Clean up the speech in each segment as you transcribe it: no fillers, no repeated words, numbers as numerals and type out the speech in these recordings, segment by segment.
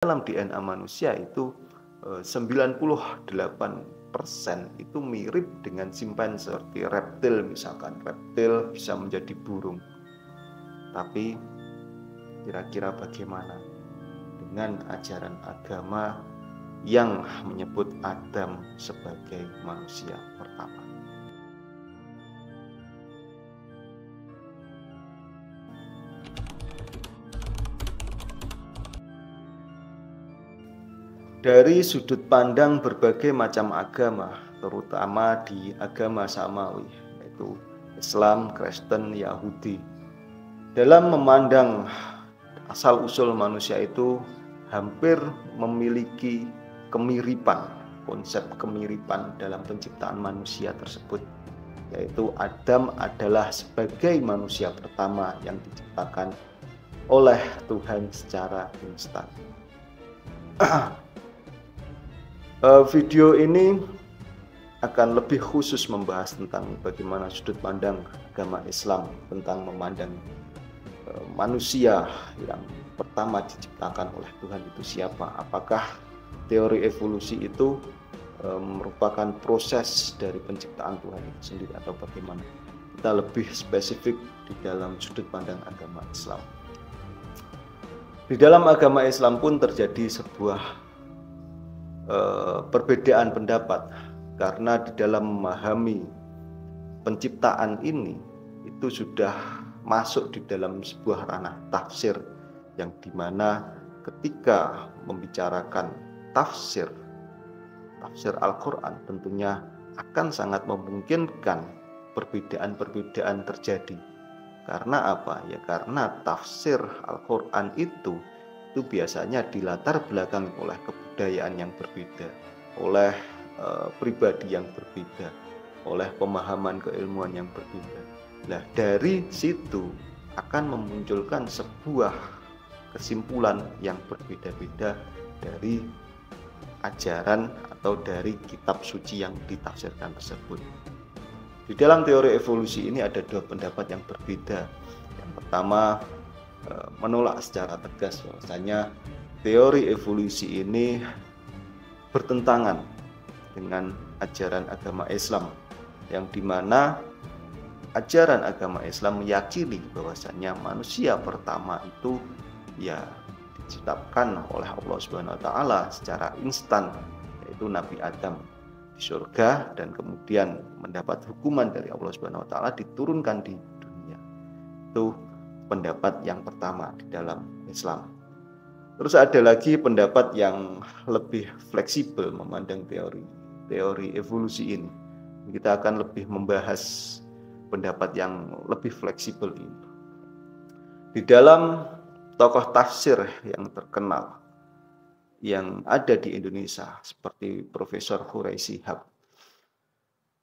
dalam DNA manusia itu 98% itu mirip dengan simpanse, seperti reptil misalkan. Reptil bisa menjadi burung. Tapi kira-kira bagaimana dengan ajaran agama yang menyebut Adam sebagai manusia pertama? Dari sudut pandang berbagai macam agama, terutama di agama samawi, yaitu Islam, Kristen, Yahudi, dalam memandang asal-usul manusia itu hampir memiliki kemiripan, konsep kemiripan dalam penciptaan manusia tersebut, yaitu Adam adalah sebagai manusia pertama yang diciptakan oleh Tuhan secara instan. Video ini akan lebih khusus membahas tentang bagaimana sudut pandang agama Islam tentang memandang manusia yang pertama diciptakan oleh Tuhan itu siapa. Apakah teori evolusi itu merupakan proses dari penciptaan Tuhan itu sendiri atau bagaimana? Kita lebih spesifik di dalam sudut pandang agama Islam. Di dalam agama Islam pun terjadi sebuah perbedaan pendapat, karena di dalam memahami penciptaan ini itu sudah masuk di dalam sebuah ranah tafsir, yang dimana ketika membicarakan tafsir Al-Quran tentunya akan sangat memungkinkan perbedaan-perbedaan terjadi. Karena apa? Ya karena tafsir Al-Quran itu biasanya dilatar belakangi oleh kebudayaan yang berbeda, oleh pribadi yang berbeda, oleh pemahaman keilmuan yang berbeda. Nah, dari situ akan memunculkan sebuah kesimpulan yang berbeda-beda dari ajaran atau dari kitab suci yang ditafsirkan tersebut. Di dalam teori evolusi ini ada dua pendapat yang berbeda. Yang pertama, menolak secara tegas bahwasanya teori evolusi ini bertentangan dengan ajaran agama Islam, yang dimana ajaran agama Islam meyakini bahwasanya manusia pertama itu ya diciptakan oleh Allah Subhanahu wa taala secara instan, yaitu Nabi Adam di surga, dan kemudian mendapat hukuman dari Allah Subhanahu wa taala diturunkan di dunia. Itu pendapat yang pertama di dalam Islam. Terus ada lagi pendapat yang lebih fleksibel memandang teori evolusi ini. Kita akan lebih membahas pendapat yang lebih fleksibel ini. Di dalam tokoh tafsir yang terkenal yang ada di Indonesia seperti Profesor Quraish Shihab,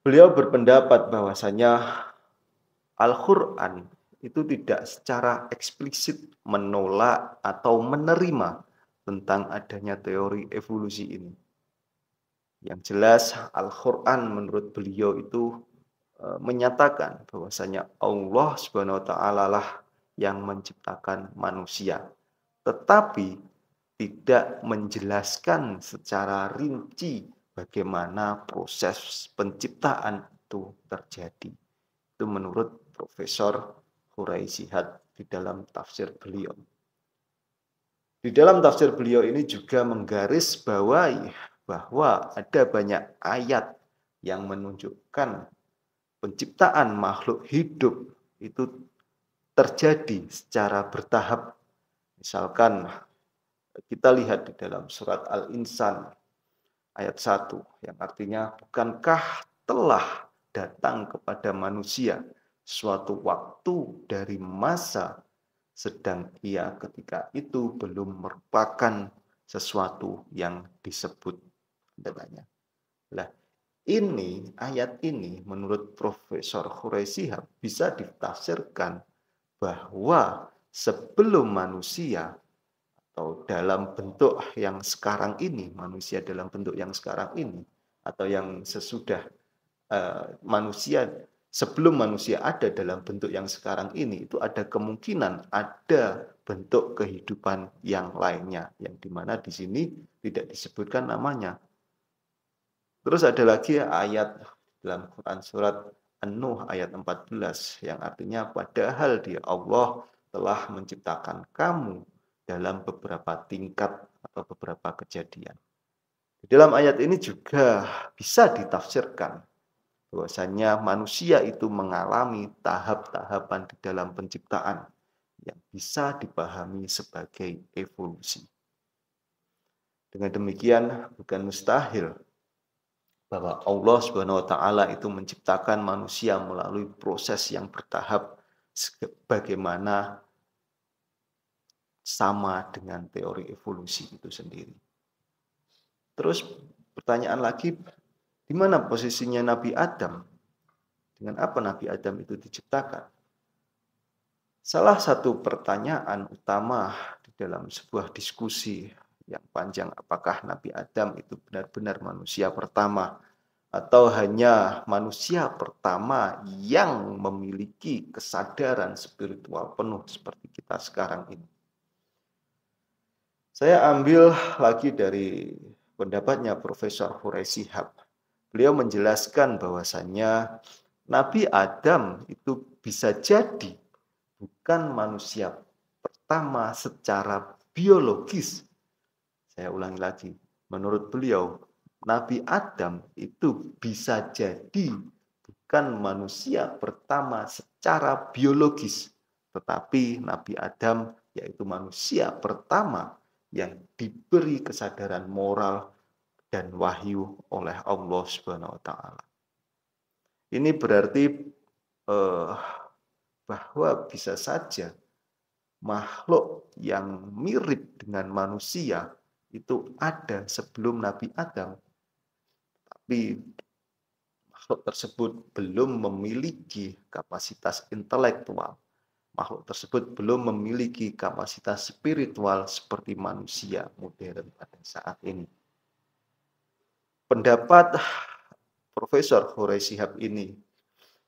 beliau berpendapat bahwasanya Al-Quran itu tidak secara eksplisit menolak atau menerima tentang adanya teori evolusi ini. Yang jelas Al-Quran menurut beliau itu menyatakan bahwasanya Allah Subhanahu wa taala lah yang menciptakan manusia, tetapi tidak menjelaskan secara rinci bagaimana proses penciptaan itu terjadi. Itu menurut Profesor Quraish Shihab di dalam tafsir beliau. Di dalam tafsir beliau ini juga menggarisbawahi bahwa ada banyak ayat yang menunjukkan penciptaan makhluk hidup itu terjadi secara bertahap. Misalkan kita lihat di dalam surat Al-Insan ayat 1 yang artinya, bukankah telah datang kepada manusia suatu waktu dari masa sedang ia ketika itu belum merupakan sesuatu yang disebut adanya. Nah, ini ayat ini menurut Profesor Quraish Shihab bisa ditafsirkan bahwa sebelum manusia atau dalam bentuk yang sekarang ini, manusia dalam bentuk yang sekarang ini, atau yang sesudah sebelum manusia ada dalam bentuk yang sekarang ini, itu ada kemungkinan ada bentuk kehidupan yang lainnya, yang dimana di sini tidak disebutkan namanya. Terus ada lagi ayat dalam Quran surat An-Nuh ayat 14 yang artinya padahal dia Allah telah menciptakan kamu dalam beberapa tingkat atau beberapa kejadian. Di dalam ayat ini juga bisa ditafsirkan bahwasanya manusia itu mengalami tahap-tahapan di dalam penciptaan yang bisa dipahami sebagai evolusi. Dengan demikian bukan mustahil bahwa Allah Subhanahu wa taala itu menciptakan manusia melalui proses yang bertahap sebagaimana sama dengan teori evolusi itu sendiri. Terus pertanyaan lagi, di mana posisinya Nabi Adam? Dengan apa Nabi Adam itu diciptakan? Salah satu pertanyaan utama di dalam sebuah diskusi yang panjang, apakah Nabi Adam itu benar-benar manusia pertama atau hanya manusia pertama yang memiliki kesadaran spiritual penuh seperti kita sekarang ini. Saya ambil lagi dari pendapatnya Profesor Hurai Shihab. Beliau menjelaskan bahwasannya Nabi Adam itu bisa jadi bukan manusia pertama secara biologis. Saya ulangi lagi, menurut beliau, Nabi Adam itu bisa jadi bukan manusia pertama secara biologis, tetapi Nabi Adam yaitu manusia pertama yang diberi kesadaran moral dan wahyu oleh Allah Subhanahu wa taala. Ini berarti bahwa bisa saja makhluk yang mirip dengan manusia itu ada sebelum Nabi Adam, tapi makhluk tersebut belum memiliki kapasitas intelektual. Makhluk tersebut belum memiliki kapasitas spiritual seperti manusia modern pada saat ini. Pendapat Profesor Hurai Shihab ini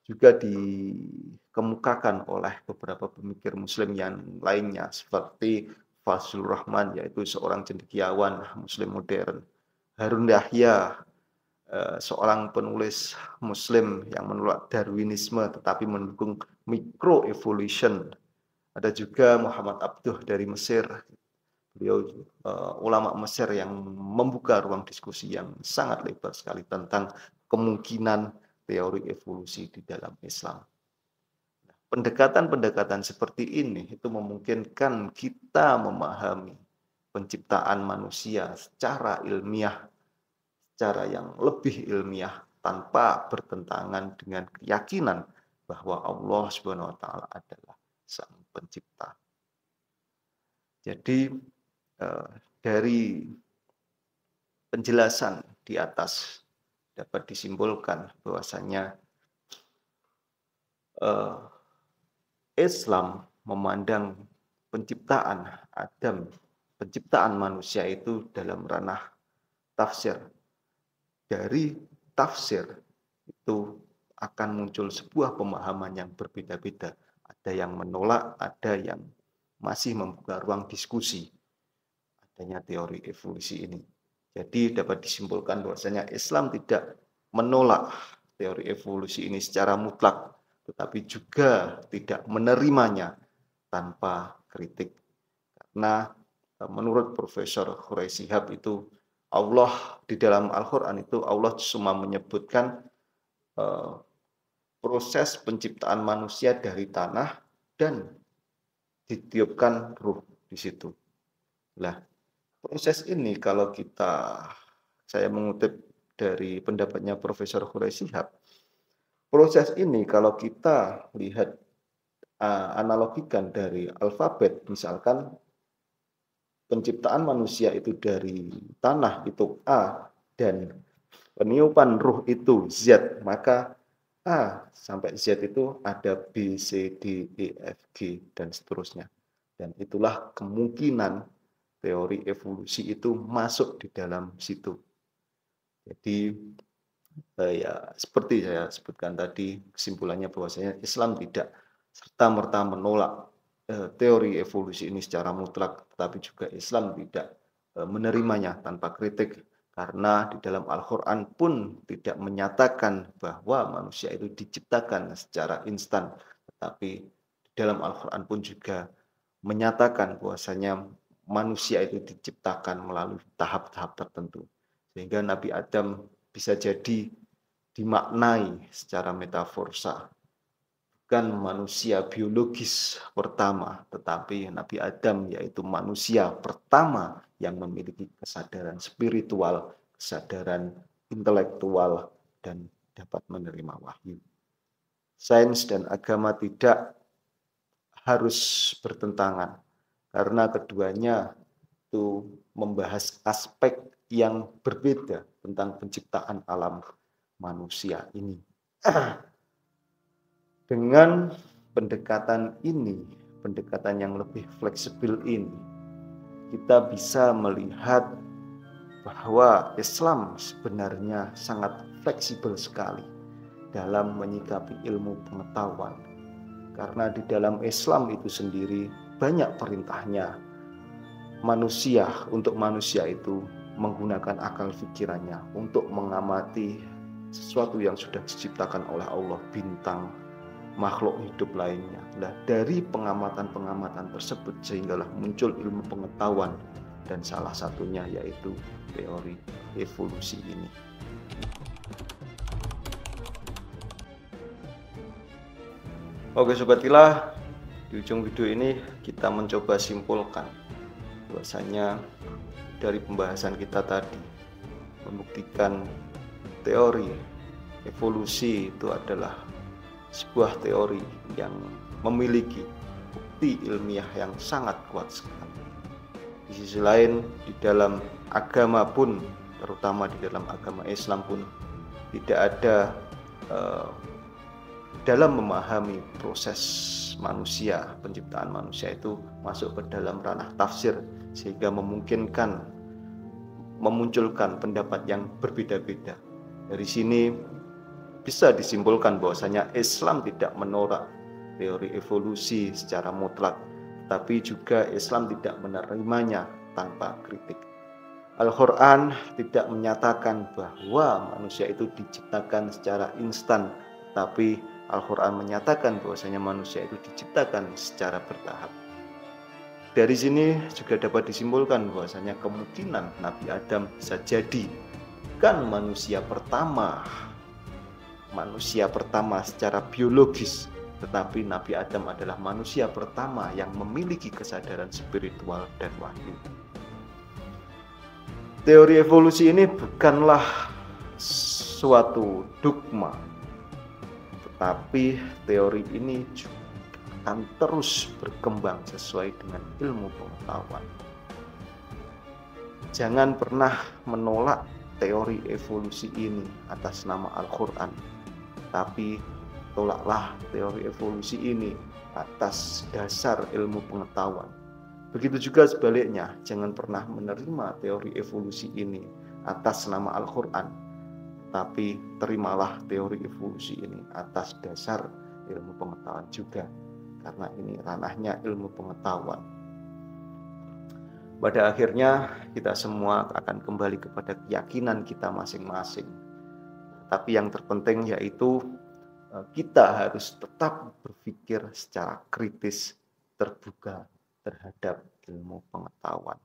juga dikemukakan oleh beberapa pemikir muslim yang lainnya seperti Fazlur Rahman, yaitu seorang cendekiawan muslim modern, Harun Yahya, seorang penulis muslim yang menolak Darwinisme tetapi mendukung microevolution. Ada juga Muhammad Abduh dari Mesir. Beliau ulama Mesir yang membuka ruang diskusi yang sangat lebar sekali tentang kemungkinan teori evolusi di dalam Islam. Pendekatan-pendekatan seperti ini itu memungkinkan kita memahami penciptaan manusia secara ilmiah, secara yang lebih ilmiah tanpa bertentangan dengan keyakinan bahwa Allah Subhanahu wa taala adalah Sang Pencipta. Jadi dari penjelasan di atas dapat disimpulkan bahwasanya Islam memandang penciptaan Adam, penciptaan manusia itu dalam ranah tafsir. Dari tafsir itu akan muncul sebuah pemahaman yang berbeda-beda. Ada yang menolak, ada yang masih membuka ruang diskusi adanya teori evolusi ini. Jadi dapat disimpulkan bahwasanya Islam tidak menolak teori evolusi ini secara mutlak, tetapi juga tidak menerimanya tanpa kritik. Karena menurut Profesor Hurai Shihab itu Allah di dalam Al-Quran itu Allah cuma menyebutkan proses penciptaan manusia dari tanah dan ditiupkan ruh di situ. Nah, proses ini kalau saya mengutip dari pendapatnya Profesor Hurai Shihab, proses ini kalau kita lihat analogikan dari alfabet, misalkan penciptaan manusia itu dari tanah itu A dan peniupan ruh itu Z, maka A sampai Z itu ada B, C, D, E, F, G, dan seterusnya. Dan itulah kemungkinan teori evolusi itu masuk di dalam situ. Jadi ya seperti saya sebutkan tadi, kesimpulannya bahwasanya Islam tidak serta-merta menolak teori evolusi ini secara mutlak, tetapi juga Islam tidak menerimanya tanpa kritik. Karena di dalam Al-Quran pun tidak menyatakan bahwa manusia itu diciptakan secara instan, tetapi di dalam Al-Quran pun juga menyatakan bahwasanya manusia itu diciptakan melalui tahap-tahap tertentu. Sehingga Nabi Adam bisa jadi dimaknai secara metaforsa, bukan manusia biologis pertama, tetapi Nabi Adam yaitu manusia pertama yang memiliki kesadaran spiritual, kesadaran intelektual, dan dapat menerima wahyu. Sains dan agama tidak harus bertentangan, karena keduanya itu membahas aspek yang berbeda tentang penciptaan alam manusia ini. Dengan pendekatan ini, pendekatan yang lebih fleksibel ini, kita bisa melihat bahwa Islam sebenarnya sangat fleksibel sekali dalam menyikapi ilmu pengetahuan. Karena di dalam Islam itu sendiri banyak perintahnya untuk manusia itu menggunakan akal pikirannya untuk mengamati sesuatu yang sudah diciptakan oleh Allah, bintang, makhluk hidup lainnya. Nah, dari pengamatan-pengamatan tersebut sehinggalah muncul ilmu pengetahuan, dan salah satunya yaitu teori evolusi ini. Oke Sobat Kilah, di ujung video ini kita mencoba simpulkan bahwasanya dari pembahasan kita tadi membuktikan teori evolusi itu adalah sebuah teori yang memiliki bukti ilmiah yang sangat kuat sekali. Di sisi lain, di dalam agama pun, terutama di dalam agama Islam pun, tidak ada dalam memahami proses manusia, penciptaan manusia itu masuk ke dalam ranah tafsir, sehingga memungkinkan memunculkan pendapat yang berbeda-beda. Dari sini bisa disimpulkan bahwasanya Islam tidak menolak teori evolusi secara mutlak, tapi juga Islam tidak menerimanya tanpa kritik. Al-Quran tidak menyatakan bahwa manusia itu diciptakan secara instan, tapi Al-Quran menyatakan bahwasanya manusia itu diciptakan secara bertahap. Dari sini juga dapat disimpulkan bahwasanya kemungkinan Nabi Adam bisa jadi bukan manusia pertama secara biologis, tetapi Nabi Adam adalah manusia pertama yang memiliki kesadaran spiritual dan wahyu. Teori evolusi ini bukanlah suatu dogma, tetapi teori ini juga akan terus berkembang sesuai dengan ilmu pengetahuan. Jangan pernah menolak teori evolusi ini atas nama Al-Quran, tapi tolaklah teori evolusi ini atas dasar ilmu pengetahuan. Begitu juga sebaliknya, jangan pernah menerima teori evolusi ini atas nama Al-Quran, tapi terimalah teori evolusi ini atas dasar ilmu pengetahuan juga, karena ini ranahnya ilmu pengetahuan. Pada akhirnya kita semua akan kembali kepada keyakinan kita masing-masing. Tapi yang terpenting yaitu kita harus tetap berpikir secara kritis, terbuka terhadap ilmu pengetahuan,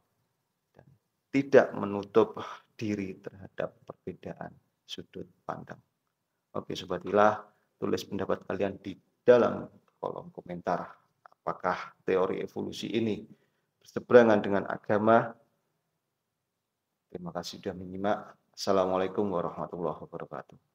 dan tidak menutup diri terhadap perbedaan sudut pandang. Oke Sobat Kilah, tulis pendapat kalian di dalam kolom komentar. Apakah teori evolusi ini berseberangan dengan agama? Terima kasih sudah menyimak. Assalamualaikum warahmatullahi wabarakatuh.